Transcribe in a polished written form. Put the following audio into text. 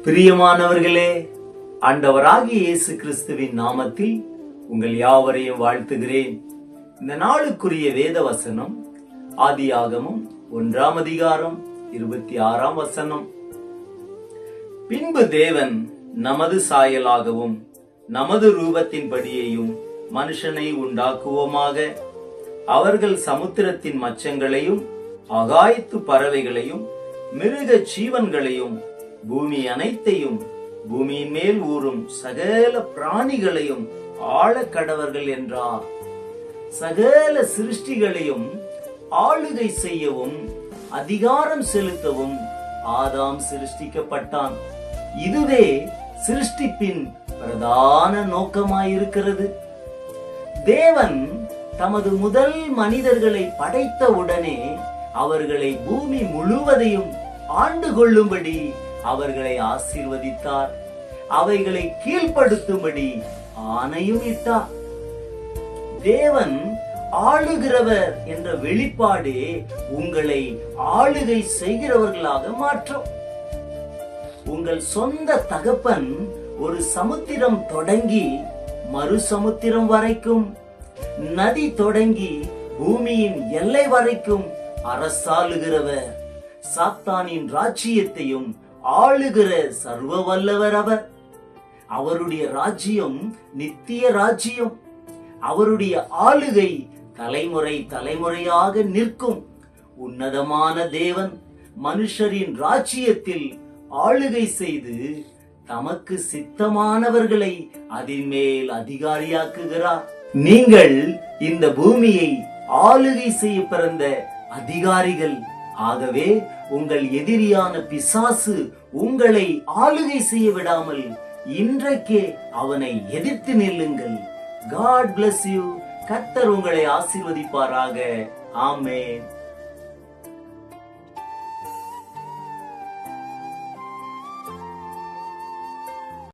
பிரியமானவர்களே, ஆண்டவராகிய இயேசு கிறிஸ்துவின் நாமத்தில் உங்கள் யாவரையும் வாழ்த்துகிறேன். இந்த நாளுக்குரிய வேத வசனம் ஆதியாகமம் 1ஆம் அதிகாரம் 26ஆம் வசனம். பின்பு தேவன் நமது சாயலாகவும் நமது ரூபத்தின்படியேயும் மனுஷனை உண்டாக்குவோமாக, அவர்கள் சமுத்திரத்தின் மச்சங்களையும் ஆகாயத்து பறவைகளையும் மிருக ஜீவன்களையும் பூமி அனைத்தையும் பூமியின் மேல் ஊறும் சகல பிராணிகளையும் ஆள கடவர்கள் என்றார். சகல சிருஷ்டிகளையும் ஆளுகை செய்யவும் அதிகாரம் செலுத்தவும் ஆதாம் சிருஷ்டிக்கப்பட்டான். இதுவே சிருஷ்டிப்பின் பிரதான நோக்கமாயிருக்கிறது. தேவன் தமது முதல் மனிதர்களை படைத்த உடனே அவர்களை பூமி முழுவதையும் ஆண்டு கொள்ளும்படி அவர்களை ஆசீர்வதித்தார். அவைகளை கீழ்ப்படுத்தும்படி ஆணையும் இட்டார். தேவன் ஆளுகிறவர் என்ற வெளிப்பாடே உங்களை ஆளுகை செய்கிறவர்களாக மாற்றும். உங்கள் சொந்த தகப்பன் ஒரு சமுத்திரம் தொடங்கி மறு சமுத்திரம் வரைக்கும், நதி தொடங்கி பூமியின் எல்லை வரைக்கும் அரசாளுகிறவர். சாத்தானின் ராஜ்ஜியத்தையும் ஆளுகிற சர்வ வல்லவர் அவர். அவருடைய ராஜ்யம் நித்திய ராஜ்யம். அவருடைய ஆளுகை தலைமுறை தலைமுறையாக நிற்கும். உன்னதமான தேவன் மனுஷரின் ராஜ்யத்தில் ஆளுகை செய்து தமக்கு சித்தமானவர்களை அதின் மேல் அதிகாரியாக்குகிறார். நீங்கள் இந்த பூமியை ஆளுகை செய்ய பிறந்த அதிகாரிகள். ஆகவே உங்கள் எதிரியான பிசாசு உங்களை ஆளுகை செய்ய விடாமல் இன்றைக்கே அவனை எதிர்த்து நில்லுங்கள். God bless you. கர்த்தர் உங்களை ஆசீர்வதிப்பாராக. ஆமென்.